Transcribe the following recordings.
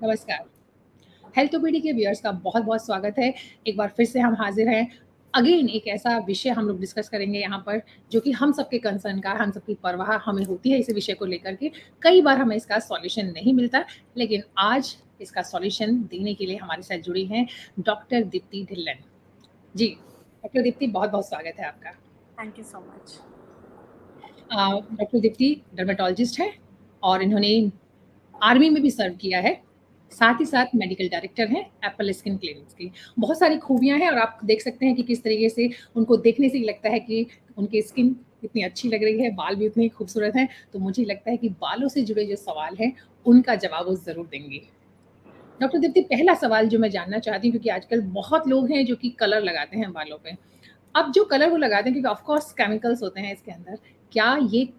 नमस्कार। Health OPD के viewers का बहुत-बहुत स्वागत है। एक बार फिर से हम हाज़िर हैं। अगेन एक ऐसा विषय हम लोग डिस्कस करेंगे यहाँ पर जो कि हम सबके कंसर्न का, हम सबकी परवाह हमें होती है इस विषय को लेकर के। कई बार हमें इसका सॉल्यूशन नहीं मिलता, लेकिन आज इसका सॉल्यूशन देने के लिए हमारे साथ जुड़ी हैं डॉक्टर दीप्ति ढिल्लन। जी, डॉक्टर दीप्ति बहुत-बहुत स्वागत है आपका। Thank you so much. Doctor Deepti dermatologist हैं और इन्होंने आर्मी में भी सर्व किया है। साथ ही साथ मेडिकल डायरेक्टर हैं एप्पल स्किन क्लिनिक्स की। बहुत सारी खूबियाँ हैं और आप देख सकते हैं कि किस तरीके से उनको देखने से ही लगता है कि उनकी स्किन कितनी अच्छी लग रही है, बाल भी उतने ही खूबसूरत हैं। तो मुझे लगता है कि बालों से जुड़े जो सवाल हैं, उनका जवाब वो ज़रूर देंगी। डॉक्टर दीप्ति पहला सवाल जो मैं जानना चाहती हूँ क्योंकि आजकल बहुत लोग हैं जो कि कलर लगाते हैं बालों पे। अब जो कलर वो लगाते हैं क्योंकि ऑफ कोर्स केमिकल्स होते हैं इसके अंदर, क्या ये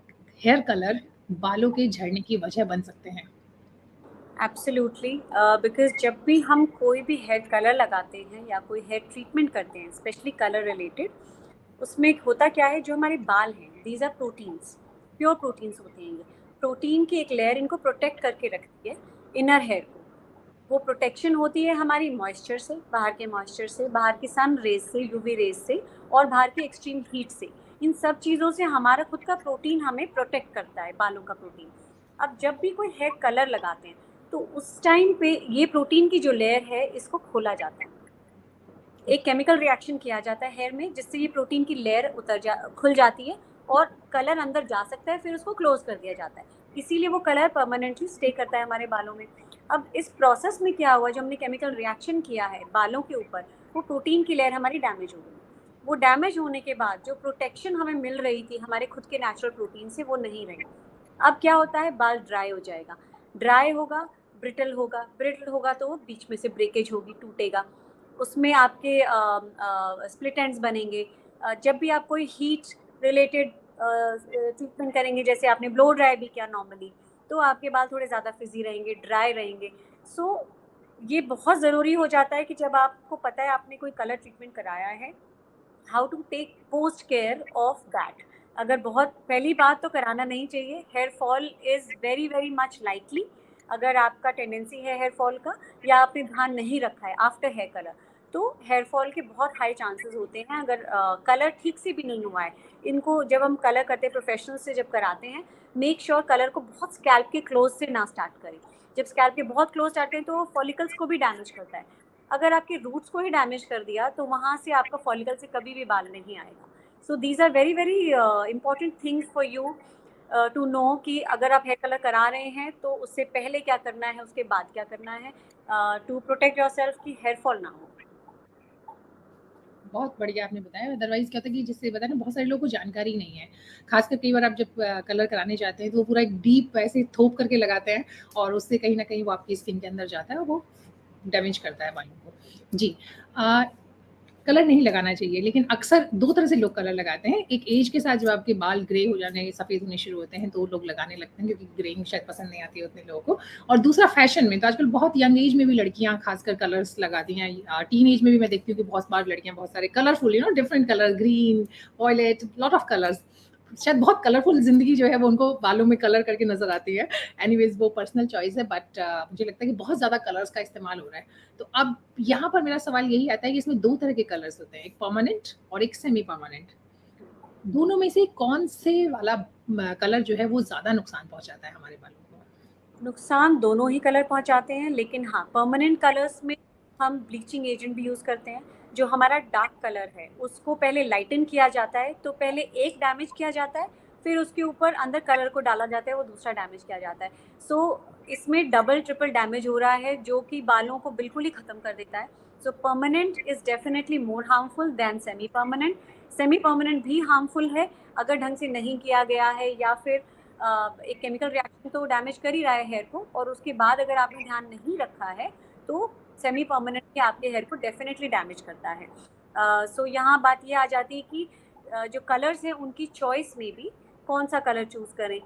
हेयर कलर बालों के झड़ने की वजह बन सकते हैं? एब्सोल्युटली, बिकॉज़ जब भी हम कोई भी हेयर कलर लगाते हैं या कोई हेयर ट्रीटमेंट करते हैं, स्पेशली कलर रिलेटेड, उसमें होता क्या है, जो हमारे बाल हैं, these are proteins, pure proteins होते हैं ये। प्रोटीन की एक लेयर इनको प्रोटेक्ट करके रखती है इनर हेयर को। वो प्रोटेक्शन होती है हमारी मॉइस्चर से, बाहर के मॉइस्चर से, बाहर की सन रेज से, यूवी रेज से और बाहर की एक्सट्रीम हीट से। इन सब चीज़ों से हमारा खुद का प्रोटीन हमें प्रोटेक्ट करता है, बालों का प्रोटीन। अब जब भी कोई हेयर कलर लगाते हैं तो उस टाइम पे ये प्रोटीन की जो लेयर है इसको खोला जाता है, एक केमिकल रिएक्शन किया जाता है हेयर में, जिससे ये प्रोटीन की लेयर खुल जाती है और कलर अंदर जा सकता है, फिर उसको क्लोज कर दिया जाता है। इसीलिए वो कलर परमानेंटली स्टे करता है हमारे बालों में। अब इस प्रोसेस में क्या हुआ, जो हमने केमिकल रिएक्शन किया है बालों के ऊपर, वो प्रोटीन की लेयर हमारी डैमेज हो गई। वो डैमेज होने के बाद जो प्रोटेक्शन हमें मिल रही थी हमारे खुद के नेचुरल प्रोटीन से, वो नहीं रही। अब क्या होता है, बाल ड्राई हो जाएगा, ड्राई होगा, ब्रिटल होगा, ब्रिटल होगा तो बीच में से ब्रेकेज होगी, टूटेगा, उसमें आपके स्प्लिट एंड्स बनेंगे। जब भी आप कोई हीट रिलेटेड ट्रीटमेंट करेंगे, जैसे आपने ब्लो ड्राई भी किया नॉर्मली, तो आपके बाल थोड़े ज़्यादा फ्रिजी रहेंगे, ड्राई रहेंगे। सो ये बहुत ज़रूरी हो जाता है कि जब आपको पता है आपने कोई कलर ट्रीटमेंट कराया है, how to take post care of that. अगर बहुत पहली बात तो कराना नहीं चाहिए, hair fall is very very much likely. अगर आपका टेंडेंसी है हेयर फॉल का, या आपने ध्यान नहीं रखा है आफ्टर हेयर कलर, तो हेयर फॉल के बहुत हाई चांसेस होते हैं अगर कलर ठीक से भी नहीं हुआ है। इनको जब हम कलर करते हैं, प्रोफेशनल से जब कराते हैं, मेक श्योर कलर को बहुत स्कैल्प के क्लोज से ना स्टार्ट करें। जब स्कैल्प के बहुत क्लोज स्टार्ट करें तो फॉलिकल्स को भी डैमेज करता है। अगर आपके रूट्स को ही डैमेज कर दिया तो वहाँ से आपका फॉलिकल से कभी भी बाल नहीं आएगा। So these are very very important things for you to know कि अगर आप हेयर कलर करा रहे हैं तो उससे पहले क्या करना है, उसके बाद क्या करना है, टू प्रोटेक्ट योर सेल्फ कि हेयर फॉल ना हो। बहुत बढ़िया आपने बताया। अदरवाइज़ क्या होता है कि जिससे पता है ना बहुत सारे लोगों को जानकारी नहीं है। ख़ासकर कई बार आप जब कलर कराने जाते हैं तो वो पूरा एक डीप ऐसे थोप करके लगाते हैं और उससे कहीं न कहीं वो आपकी स्किन के अंदर जाता है और वो डैमेज करता है बालों को। जी। अ, कलर नहीं लगाना चाहिए, लेकिन अक्सर 2 तरह से लोग कलर लगाते हैं। एक ऐज के साथ जब आपके बाल ग्रे हो जाने, सफ़ेद होने शुरू होते हैं, तो लोग लगाने लगते हैं क्योंकि ग्रेइंग शायद पसंद नहीं आती है उतने लोगों को। और दूसरा फ़ैशन में, तो आजकल बहुत यंग ऐज में भी लड़कियाँ खासकर कलर्स लगाती हैं। टीन ऐज में भी मैं देखती हूँ कि बहुत बार लड़कियाँ बहुत सारे colourful different colour, green, violet, lot of colours. शायद बहुत कलरफुल ज़िंदगी जो है वो उनको बालों में कलर करके नज़र आती है। एनीवेज़ वो पर्सनल चॉइस है बट मुझे लगता है कि बहुत ज़्यादा कलर्स का इस्तेमाल हो रहा है। तो अब यहाँ पर मेरा सवाल यही आता है कि इसमें 2 तरह के कलर्स होते हैं, एक परमानेंट और एक सेमी परमानेंट। दोनों में से कौन से वाला कलर जो है वो ज़्यादा नुकसान पहुँचाता है हमारे बालों को? नुकसान दोनों ही कलर पहुंचाते हैं, लेकिन हाँ, परमानेंट कलर्स में हम ब्लीचिंग एजेंट भी यूज़ करते हैं। जो हमारा डार्क कलर है उसको पहले लाइटन किया जाता है, तो पहले एक डैमेज किया जाता है, फिर उसके ऊपर अंदर कलर को डाला जाता है, वो दूसरा डैमेज किया जाता है। सो इसमें डबल ट्रिपल डैमेज हो रहा है, जो कि बालों को बिल्कुल ही ख़त्म कर देता है। So permanent is definitely more harmful than semi permanent. Semi permanent भी हार्मफुल है अगर ढंग से नहीं किया गया है, या फिर एक केमिकल रिएक्शन तो डैमेज कर ही रहा है हेयर को, और उसके बाद अगर आपने ध्यान नहीं रखा है तो सेमी परमानेंट भी आपके हेयर को डेफिनेटली डैमेज करता है। सो यहाँ बात ये आ जाती है कि जो कलर्स हैं उनकी चॉइस में भी कौन सा कलर चूज़ करें।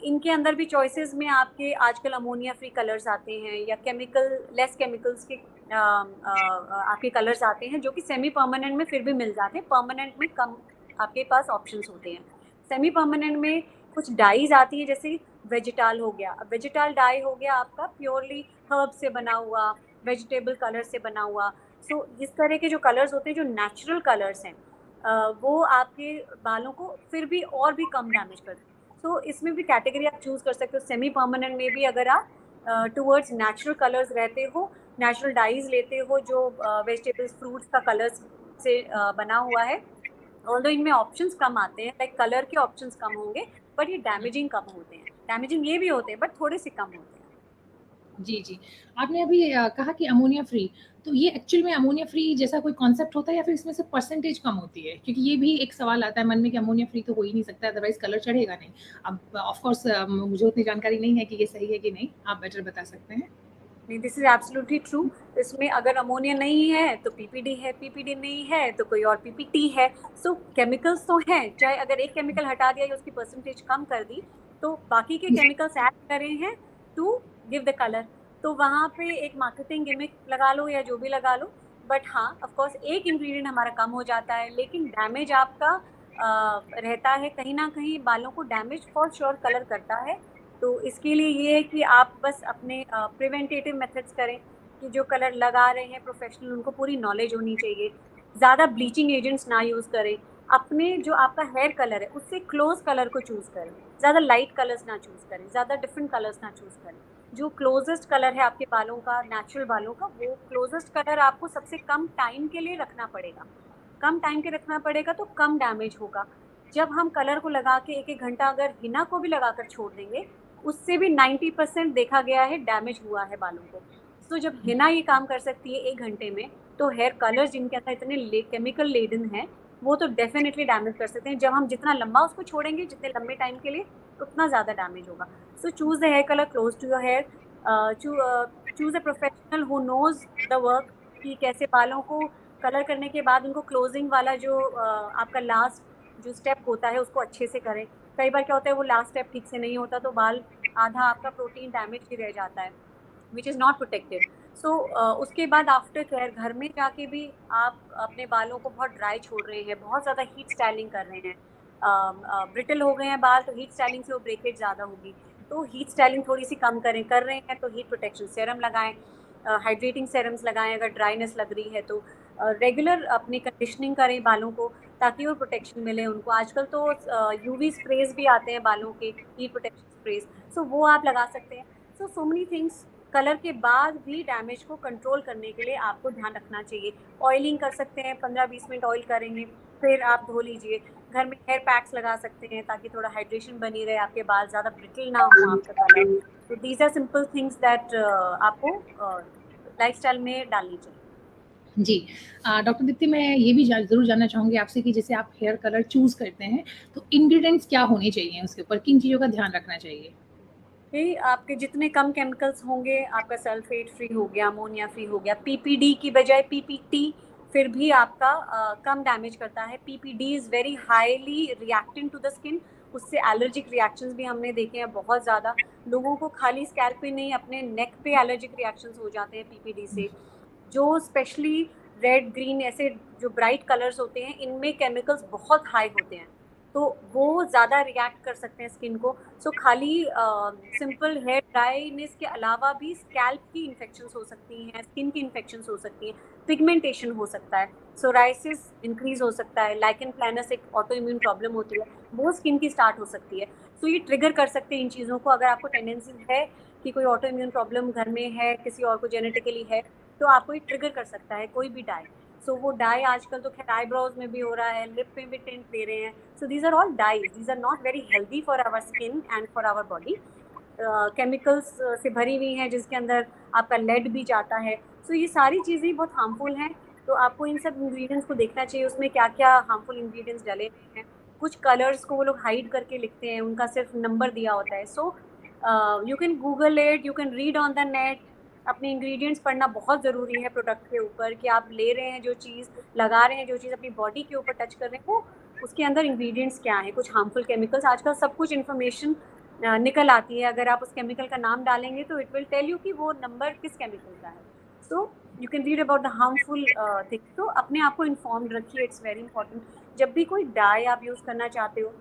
इनके अंदर भी चॉइसेस में आपके आजकल अमोनिया फ्री कलर्स आते हैं, या केमिकल लेस केमिकल्स के आपके कलर्स आते हैं, जो कि सेमी परमानेंट में फिर भी मिल जाते हैं, परमानेंट में कम आपके पास ऑप्शंस होते हैं। सेमी परमानेंट में कुछ डाइज आती है, जैसे वेजिटाल हो गया। अब वेजिटाल डाई हो गया आपका प्योरली हर्ब से बना हुआ, वेजिटेबल कलर से बना हुआ। सो इस तरह के जो कलर्स होते हैं, जो नेचुरल कलर्स हैं, वो आपके बालों को फिर भी और भी कम डैमेज करते हैं। सो इसमें भी कैटेगरी आप चूज कर सकते हो। सेमी परमानेंट में भी अगर आप टूवर्ड्स नेचुरल कलर्स रहते हो, नेचुरल डाइज लेते हो जो वेजिटेबल्स फ्रूट्स का कलर्स से बना हुआ है, ऑल्दो इनमें ऑप्शंस कम आते हैं, लाइक कलर के ऑप्शंस कम होंगे, बट ये डैमेजिंग कम होते हैं। डैमेजिंग ये भी होते हैं बट थोड़े से कम होते हैं। जी, जी। आपने अभी कहा कि अमोनिया फ्री, तो ये एक्चुअल में अमोनिया फ्री जैसा कोई कॉन्सेप्ट होता है या फिर इसमें से परसेंटेज कम होती है? क्योंकि ये भी एक सवाल आता है मन में कि अमोनिया फ्री तो हो ही नहीं सकता, अदरवाइज़ कलर चढ़ेगा नहीं। अब ऑफ कोर्स मुझे उतनी जानकारी नहीं है कि ये सही है कि नहीं, आप बेटर बता सकते हैं। नहीं, दिस इज एब्सोल्युटली ट्रू। इसमें अगर अमोनिया नहीं है तो पीपीडी है, पीपीडी नहीं है तो कोई और पीपीटी है। सो केमिकल्स तो हैं, चाहे अगर एक केमिकल हटा दिया या उसकी परसेंटेज कम कर दी, तो बाकी के जी, केमिकल्स ऐड करे हैं टू गिव द कलर। तो वहाँ पे एक मार्केटिंग गिमिक लगा लो या जो भी लगा लो, बट हाँ ऑफ कोर्स एक इंग्रेडिएंट हमारा कम हो जाता है, लेकिन डैमेज आपका रहता है कहीं ना कहीं। बालों को डैमेज फॉर श्योर कलर करता है। तो इसके लिए ये है कि आप बस अपने प्रिवेंटेटिव मेथड्स करें, कि जो कलर लगा रहे हैं प्रोफेशनल, उनको पूरी नॉलेज होनी चाहिए। ज़्यादा ब्लीचिंग एजेंट्स ना यूज़ करें। अपने जो आपका हेयर कलर है उससे क्लोज कलर को चूज़ करें। ज़्यादा लाइट कलर्स ना चूज़ करें, ज़्यादा डिफरेंट कलर्स ना चूज़ करें। जो क्लोजेस्ट कलर है आपके बालों का, नेचुरल बालों का, वो क्लोजेस्ट कलर आपको सबसे कम टाइम के लिए रखना पड़ेगा। कम टाइम के रखना पड़ेगा तो कम डैमेज होगा। जब हम कलर को लगा के एक एक घंटा अगर हिना को भी लगाकर छोड़ देंगे, उससे भी 90% देखा गया है डैमेज हुआ है बालों को। तो जब हिना ये काम कर सकती है 1 घंटे में, तो हेयर कलर्स जिनके अंदर इतने केमिकल लेडन है, वो तो डेफिनेटली डैमेज कर सकते हैं। जब हम जितना लंबा उसको छोड़ेंगे, जितने लंबे टाइम के लिए, उतना ज़्यादा डैमेज होगा। So choose the hair colour close to your hair. Choose a professional who knows the work, कि कैसे बालों को कलर करने के बाद उनको क्लोजिंग वाला जो आपका लास्ट जो स्टेप होता है उसको अच्छे से करें। कई बार क्या होता है, वो लास्ट स्टेप ठीक से नहीं होता, तो बाल आधा आपका प्रोटीन डैमेज ही रह जाता है, विच इज़ नॉट प्रोटेक्टेड। सो उसके बाद आफ्टर केयर घर में जाके भी आप अपने बालों को बहुत ड्राई छोड़ रहे हैं, बहुत ज़्यादा हीट स्टाइलिंग कर रहे हैं, ब्रिटल हो गए हैं बाल, तो हीट स्टाइलिंग से वो ब्रेकेज ज़्यादा होगी। तो हीट स्टाइलिंग थोड़ी सी कम करें। कर रहे हैं तो हीट प्रोटेक्शन सेरम लगाएं, हाइड्रेटिंग सेरम्स लगाएं अगर ड्राइनेस लग रही है तो। रेगुलर अपनी कंडीशनिंग करें बालों को, ताकि वो प्रोटेक्शन मिले उनको। आजकल तो यूवी स्प्रेज भी आते हैं बालों के, हीट प्रोटेक्शन स्प्रेज, सो वो आप लगा सकते हैं। So many things. कलर के बाद भी डैमेज को कंट्रोल करने के लिए आपको ध्यान रखना चाहिए। ऑयलिंग कर सकते हैं, 15-20 मिनट ऑयल करेंगे, फिर आप धो लीजिए। घर में हेयर पैक्स लगा सकते हैं ताकि थोड़ा हाइड्रेशन बनी रहे, आपके बाल ज़्यादा ब्रिटल ना हो आपका कलर। तो these are simple things that आपको लाइफस्टाइल में डालनी चाहिए। जी। डॉक्टर दीप्ति, मैं ये भी ज़रूर जानना चाहूँगी आपसे कि जैसे आप हेयर कलर चूज़ करते हैं, तो इंग्रीडिएंट्स क्या होने चाहिए उसके ऊपर? किन चीज़ों का ध्यान रखना चाहिए? कि आपके जितने कम केमिकल्स होंगे, आपका सल्फेट फ्री हो गया, अमोनिया फ्री हो गया, पीपीडी की बजाय पीपीटी फिर भी आपका कम डैमेज करता है। PPD is very highly reactant to the skin. उससे एलर्जिक रिएक्शंस भी हमने देखे हैं बहुत ज़्यादा। लोगों को खाली स्कैल्प पे नहीं, अपने नेक पे एलर्जिक रिएक्शंस हो जाते हैं पीपीडी से। जो स्पेशली रेड ग्रीन ऐसे जो ब्राइट कलर्स होते हैं, इनमें केमिकल्स बहुत हाई होते हैं, तो वो ज़्यादा रिएक्ट कर सकते हैं स्किन को। सो खाली सिंपल हेयर ड्राइनेस के अलावा भी स्कैल्प की इन्फेक्शंस हो सकती हैं, स्किन की इन्फेक्शंस हो सकती हैं, पिगमेंटेशन हो सकता है, सोराइसिस इंक्रीज हो सकता है, लाइकन प्लैनस एक ऑटो इम्यून प्रॉब्लम होती है, वो स्किन की स्टार्ट हो सकती है। सो ये ट्रिगर कर सकते हैं इन चीज़ों को। अगर आपको टेंडेंसी है कि कोई ऑटो इम्यून प्रॉब्लम घर में है, किसी और को जेनेटिकली है, तो आपको ये ट्रिगर कर सकता है कोई भी डाई। सो वो डाई आजकल तो खैर आईब्रोज में भी हो रहा है, लिप में भी टिंट दे रहे हैं। So these are all dyes, these are not very healthy for our skin and for our body. Chemicals से भरी हुई हैं जिसके अंदर आपका लेड भी जाता है। सो ये सारी चीज़ें बहुत हार्मफुल हैं। तो आपको इन सब इंग्रेडिएंट्स को देखना चाहिए, उसमें क्या क्या हार्मफुल इंग्रेडिएंट्स डले हुए हैं। कुछ कलर्स को वो लोग हाइड करके लिखते हैं, उनका सिर्फ नंबर दिया होता है। So you can Google it, you can read on the net. अपने इंग्रेडिएंट्स पढ़ना बहुत ज़रूरी है प्रोडक्ट के ऊपर, कि आप ले रहे हैं जो चीज़, लगा रहे हैं जो चीज़, अपनी बॉडी के ऊपर टच कर रहे हैं, वो उसके अंदर इंग्रेडिएंट्स क्या हैं, कुछ हार्मफुल केमिकल्स। आजकल सब कुछ इन्फॉर्मेशन निकल आती है। अगर आप उस केमिकल का नाम डालेंगे तो इट विल टेल यू कि वो नंबर किस केमिकल का है। So you can read about the harmful things. तो अपने आप को इन्फॉर्म्ड रखिए, इट्स वेरी इंपॉर्टेंट। जब भी कोई डाई आप यूज़ करना चाहते हो,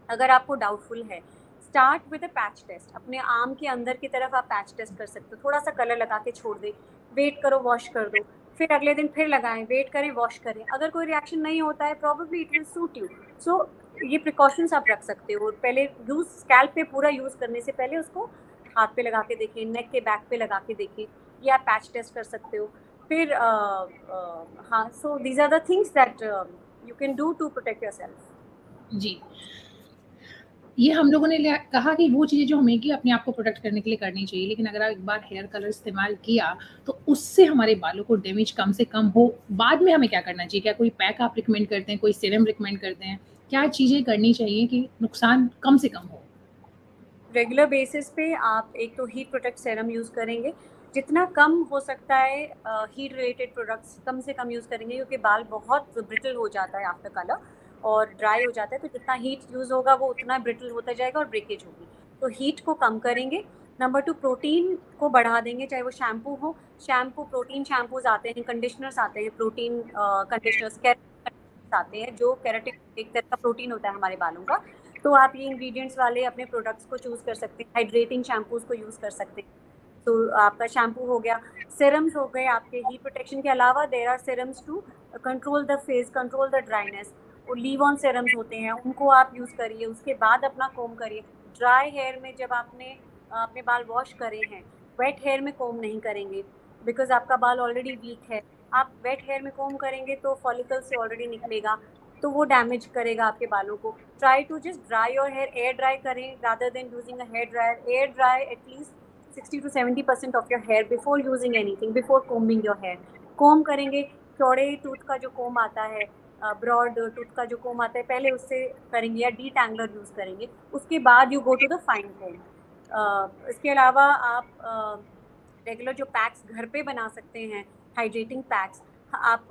अगर आपको डाउटफुल है, start with a patch test. अपने आर्म के अंदर की तरफ आप पैच टेस्ट कर सकते हो, थोड़ा सा कलर लगा के छोड़ दें, वेट करो, वॉश कर दो, फिर अगले दिन फिर लगाएं, वेट करें, वॉश करें। अगर कोई रिएक्शन नहीं होता है, probably it will suit you. So ये प्रिकॉशंस आप रख सकते हो। पहले यूज स्कैल्प पे पूरा यूज करने से पहले उसको हाथ पे लगा के देखें, नेक के बैक पे लगा के देखें, या पैच टेस्ट कर सकते हो। फिर हाँ, so these are the things that you can do to protect yourself. जी, ये हम लोगों ने कहा कि वो चीज़ें जो हमें कि अपने आप को प्रोटेक्ट करने के लिए करनी चाहिए, लेकिन अगर आप एक बार हेयर कलर इस्तेमाल किया, तो उससे हमारे बालों को डैमेज कम से कम हो, बाद में हमें क्या करना चाहिए? क्या कोई पैक आप रिकमेंड करते हैं, कोई सीरम रिकमेंड करते हैं? क्या चीज़ें करनी चाहिए कि नुकसान कम से कम हो? रेगुलर बेसिस पे आप एक तो हीट प्रोटेक्ट सेरम यूज़ करेंगे, जितना कम हो सकता है हीट रिलेटेड प्रोडक्ट्स कम से कम यूज़ करेंगे, क्योंकि बाल बहुत ब्रिटल हो जाता है आफ्टर कलर और ड्राई हो जाता है। तो जितना हीट यूज़ होगा वो उतना ब्रिटल होता जाएगा और ब्रेकेज होगी। तो हीट को कम करेंगे। नंबर 2, प्रोटीन को बढ़ा देंगे, चाहे वो शैम्पू हो। शैम्पू, प्रोटीन शैम्पूज आते हैं, कंडीशनर्स आते हैं, प्रोटीन कंडीशनर्स, आते हैं जो केराटिन एक तरह का प्रोटीन होता है हमारे बालों का। तो आप ये इंग्रेडिएंट्स वाले अपने प्रोडक्ट्स को चूज़ कर सकते हैं। हाइड्रेटिंग शैम्पूज को यूज़ कर सकते हैं। तो आपका शैम्पू हो गया, सिरम्स हो गए आपके हीट प्रोटेक्शन के अलावा। There are serums to control the face, control the dryness. और लीव ऑन सिरम्स होते हैं, उनको आप यूज़ करिए। उसके बाद अपना कोम करिए। ड्राई हेयर में जब आपने अपने बाल वॉश करे हैं, वेट हेयर में कोम नहीं करेंगे, बिकॉज आपका बाल ऑलरेडी वीक है। आप वेट हेयर में कोम करेंगे तो फॉलिकल से ऑलरेडी निकलेगा, तो वो डैमेज करेगा आपके बालों को। Try to just dry your hair, air dry करें rather than using a hair dryer. Air dry at least 60 to 70% of your hair before using anything, before combing your hair. Comb करेंगे, चौड़े टूथ का जो कोम आता है, ब्रॉड टूथ का जो कोम आता है, पहले उससे करेंगे या डी टैंगलर यूज़ करेंगे। उसके बाद you go to the fine comb. इसके अलावा आप रेगुलर जो पैक्स घर पे बना सकते हैं, हाइड्रेटिंग पैक्स। आप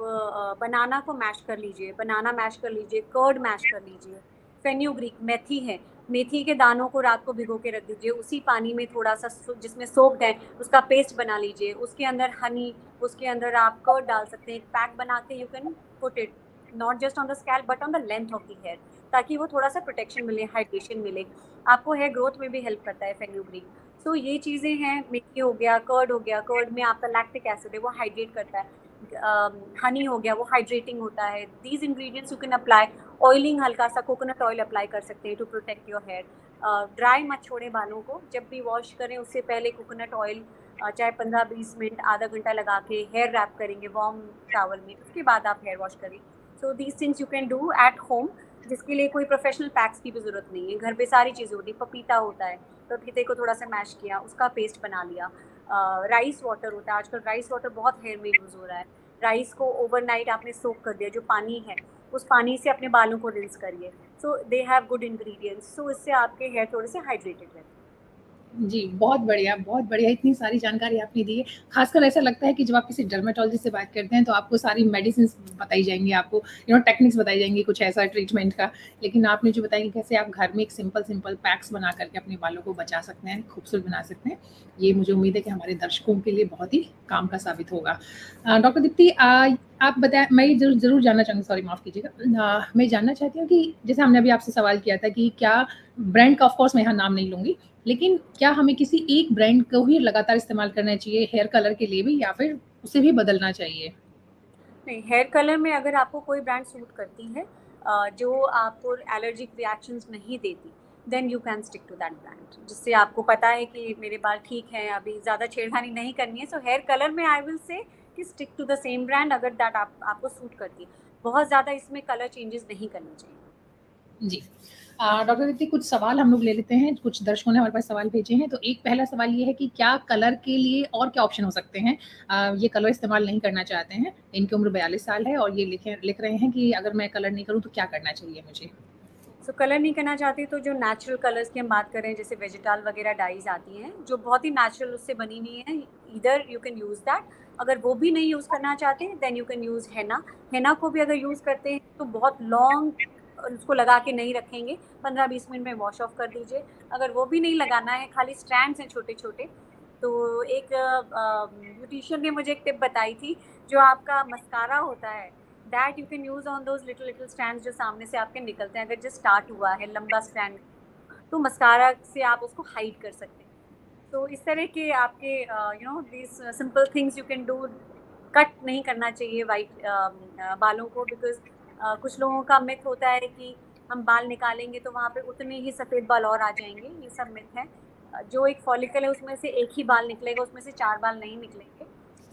बनाना को मैश कर लीजिए, बनाना मैश कर लीजिए, कर्ड मैश कर लीजिए। फेन्यूग्रीक मेथी है, मेथी के दानों को रात को भिगो के रख दीजिए, उसी पानी में थोड़ा सा जिसमें सोक्ड है उसका पेस्ट बना लीजिए। उसके अंदर हनी, उसके अंदर आप कर्ड डाल सकते हैं। एक पैक बना के you can put it not just on the scalp but on the length of the hair, ताकि वो थोड़ा सा प्रोटेक्शन मिले, हाइड्रेशन मिले। आपको हेयर ग्रोथ में भी हेल्प करता है फेन्यूग्रीक। तो ये चीज़ें हैं, मेथी हो गया, कर्ड हो गया। कर्ड में आपका लैक्टिक एसिड है, वो हाइड्रेट करता है। हनी हो गया, वो हाइड्रेटिंग होता है। These ingredients you can apply. Oiling, हल्का सा कोकोनट ऑयल अप्लाई कर सकते हैं to protect your hair. Dry मत छोड़ें बालों को, जब भी वॉश करें उससे पहले कोकोनट ऑयल चाहे 15-20 मिनट, आधा घंटा लगा के हेयर रैप करेंगे वार्म टॉवल में, उसके बाद आप हेयर वॉश करें। So these things you can do at home, जिसके लिए कोई प्रोफेशनल पैक्स की भी ज़रूरत नहीं है। घर पे सारी चीज़ें होती हैं। पपीता होता है, पपीते को थोड़ा सा मैश किया, उसका पेस्ट बना लिया। राइस वाटर होता है, आजकल राइस वाटर बहुत हेयर में यूज़ हो रहा है। राइस को ओवरनाइट आपने सोक कर दिया, जो पानी है उस पानी से अपने बालों को रिंस करिए। सो दे हैव गुड इंग्रेडिएंट्स, सो इससे आपके हेयर थोड़े से हाइड्रेटेड रहते हैं। जी, बहुत बढ़िया, इतनी सारी जानकारी आपने दी है। ख़ासकर ऐसा लगता है कि जब आप किसी डर्मेटोलॉजिस्ट से बात करते हैं, तो आपको सारी मेडिसिन्स बताई जाएँगी, आपको टेक्निक्स बताई जाएँगी कुछ ऐसा ट्रीटमेंट का। लेकिन आपने जो बताया कि कैसे आप घर में एक सिंपल पैक्स बना कर के अपने बालों को बचा सकते हैं, खूबसूरत बना सकते हैं, ये मुझे उम्मीद है कि हमारे दर्शकों के लिए बहुत ही काम का साबित होगा। डॉक्टर दीप्ति, आप बताएँ, मैं ये ज़रूर जानना चाहूँगी, सॉरी माफ़ कीजिएगा। मैं जानना चाहती हूँ कि जैसे हमने अभी आपसे सवाल किया था कि क्या ब्रांड का, ऑफ कोर्स मैं यहाँ नाम नहीं लूँगी, लेकिन क्या हमें किसी एक ब्रांड को ही लगातार इस्तेमाल करना चाहिए हेयर कलर के लिए भी, या फिर उसे भी बदलना चाहिए? नहीं, हेयर कलर में अगर आपको कोई ब्रांड सूट करती है, जो आपको एलर्जिक रिएक्शंस नहीं देती, then you can stick to that brand, जिससे आपको पता है कि मेरे बाल ठीक हैं, अभी ज़्यादा छेड़खानी नहीं करनी है। सो हेयर कलर में आई विल से कि stick to the same brand, अगर दैट आपको सूट करती है। बहुत ज़्यादा इसमें कलर चेंजेस नहीं करने चाहिए। जी। डॉक्टर दीप्ति, कुछ सवाल हम लोग ले लेते हैं, कुछ दर्शकों ने हमारे पास सवाल भेजे हैं। तो एक पहला सवाल ये है कि क्या कलर के लिए और क्या ऑप्शन हो सकते हैं? ये कलर इस्तेमाल नहीं करना चाहते हैं, इनकी उम्र 42 साल है और ये लिख रहे हैं कि अगर मैं कलर नहीं करूँ तो क्या करना चाहिए मुझे? सो कलर नहीं करना चाहती तो जो नेचुरल कलर्स की हम बात करें, जैसे वेजिटल वगैरह डाइज आती हैं जो बहुत ही नेचुरल उससे बनी हुई हैं, इधर यू कैन यूज़ दैट। अगर वो भी नहीं यूज़ करना चाहते देन यू कैन यूज़ हेना। हेना को भी अगर यूज़ करते हैं तो बहुत लॉन्ग उसको लगा के नहीं रखेंगे, 15-20 मिनट में वॉश ऑफ कर दीजिए। अगर वो भी नहीं लगाना है, खाली स्ट्रैंड्स हैं छोटे छोटे, तो एक ब्यूटिशियन ने मुझे एक टिप बताई थी, जो आपका मस्कारा होता है that you can use on those little little strands जो सामने से आपके निकलते हैं। अगर जस्ट स्टार्ट हुआ है लंबा स्ट्रैंड, तो मस्कारा से आप उसको हाइड कर सकते हैं। तो इस तरह के आपके this simple things you can do. Cut नहीं करना चाहिए वाइट बालों को, बिकॉज कुछ लोगों का मिथ होता है कि हम बाल निकालेंगे तो वहाँ पे उतने ही सफ़ेद बाल और आ जाएंगे। ये सब मिथ है। जो एक फॉलिकल है उसमें से एक ही बाल निकलेगा, उसमें से 4 बाल नहीं निकलेंगे।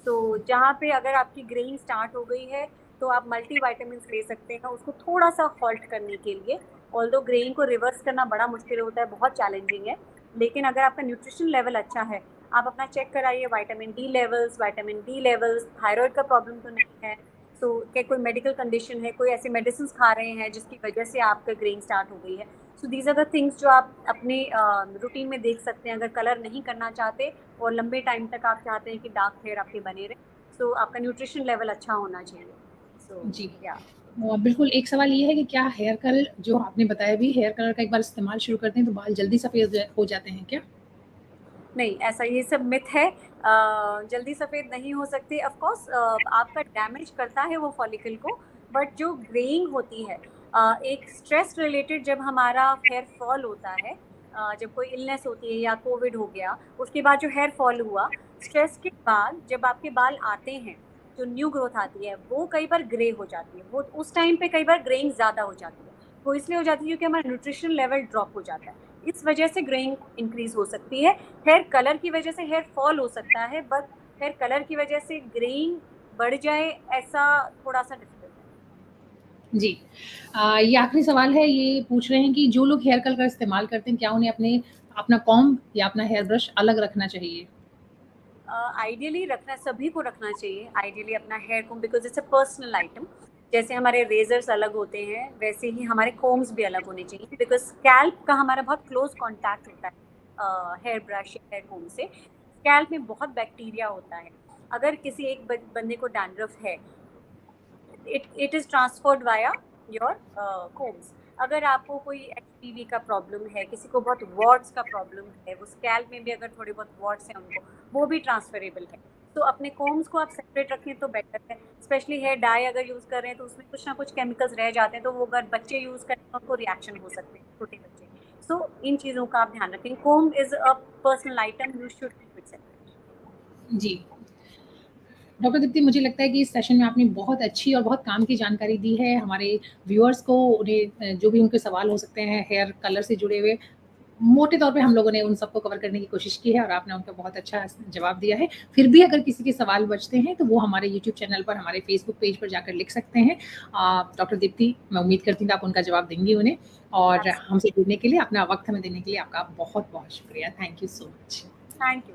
तो जहाँ पे अगर आपकी ग्रेइंग स्टार्ट हो गई है तो आप मल्टी वाइटामिन ले सकते हैं उसको थोड़ा सा हॉल्ट करने के लिए। ऑल्दो ग्रेइंग को रिवर्स करना बड़ा मुश्किल होता है, बहुत चैलेंजिंग है, लेकिन अगर आपका न्यूट्रिशन लेवल अच्छा है, आप अपना चेक कराइए विटामिन डी लेवल्स, थायराइड का प्रॉब्लम तो नहीं है, तो क्या कोई मेडिकल कंडीशन है, कोई ऐसे मेडिसिन खा रहे हैं जिसकी वजह से आपका ग्रेइंग स्टार्ट हो गई है। So these are the things जो आप अपने रूटीन में देख सकते हैं अगर कलर नहीं करना चाहते और लंबे टाइम तक आप चाहते हैं कि डार्क हेयर आपके बने रहे। सो आपका न्यूट्रिशन लेवल अच्छा होना चाहिए। सो जी। या बिल्कुल, एक सवाल ये है कि क्या हेयर कलर जो आपने बताया भी, हेयर कलर का एक बार इस्तेमाल शुरू करते हैं तो बाल जल्दी सफ़ेद हो जाते हैं क्या? नहीं, ऐसा ये सब मिथ है। जल्दी सफ़ेद नहीं हो सकते। ऑफ कोर्स आपका डैमेज करता है वो फॉलिकल को, बट जो ग्रेइंग होती है, एक स्ट्रेस रिलेटेड जब हमारा हेयर फॉल होता है, जब कोई इलनेस होती है या कोविड हो गया, उसके बाद जो हेयर फॉल हुआ, स्ट्रेस के बाद जब आपके बाल आते हैं, जो न्यू ग्रोथ आती है, वो कई बार ग्रे हो जाती है। वो उस टाइम पे कई बार ग्रेइंग ज़्यादा हो जाती है। वो इसलिए हो जाती है क्योंकि हमारा न्यूट्रिशन लेवल ड्रॉप हो जाता है। इस वजह से ग्रेइंग इंक्रीज़ हो सकती है। हेयर कलर की वजह से हेयर फॉल हो सकता है, बट हेयर कलर की वजह से ग्रेइंग बढ़ जाए, ऐसा थोड़ा-सा डिफिकल्ट है। जी। ये आखिरी सवाल है, ये पूछ रहे हैं कि जो लोग हेयर कलर का इस्तेमाल करते हैं, क्या उन्हें अपना कॉम्ब या अपना हेयर ब्रश अलग रखना चाहिए? आइडियली रखना, सभी को रखना चाहिए आइडियली अपना hair comb, because it's a personal item. जैसे हमारे रेजर्स अलग होते हैं वैसे ही हमारे कोम्स भी अलग होने चाहिए, बिकॉज स्कैल्प का हमारा बहुत क्लोज कॉन्टैक्ट होता है हेयर ब्रश या हेयर कोम से। स्कैल्प में बहुत बैक्टीरिया होता है। अगर किसी एक बंदे को डैंड्रफ है, it is transferred via your combs. अगर आपको कोई एचपीवी का प्रॉब्लम है, किसी को बहुत वॉट्स का प्रॉब्लम है, वो स्कैल्प में भी अगर थोड़े बहुत वॉट्स हैं उनको, वो भी ट्रांसफरेबल है। तो अपने कोम्स को आप सेपरेट रखें तो बेटर है। स्पेशली हेयर डाई अगर यूज़ कर रहे हैं तो उसमें कुछ ना कुछ केमिकल्स रह जाते हैं, तो वो अगर बच्चे यूज़ करें तो उनको रिएक्शन हो सकते हैं, छोटे बच्चे। सो इन चीज़ों का आप ध्यान रखें। Comb is a personal item, you should keep it separate. जी। डॉक्टर दीप्ति, मुझे लगता है कि इस सेशन में आपने बहुत अच्छी और बहुत काम की जानकारी दी है हमारे व्यूअर्स को। उन्हें जो भी उनके सवाल हो सकते हैं हेयर कलर से जुड़े हुए, मोटे तौर पे हम लोगों ने उन सबको कवर करने की कोशिश की है और आपने उनका बहुत अच्छा जवाब दिया है। फिर भी अगर किसी के सवाल बचते हैं तो वो हमारे यूट्यूब चैनल पर, हमारे फेसबुक पेज पर जाकर लिख सकते हैं। डॉक्टर दीप्ति, मैं उम्मीद करती हूँ कि आप उनका जवाब देंगी उन्हें। और हमसे जुड़ने के लिए, अपना वक्त हमें देने के लिए आपका बहुत बहुत शुक्रिया। Thank you so much. Thank you.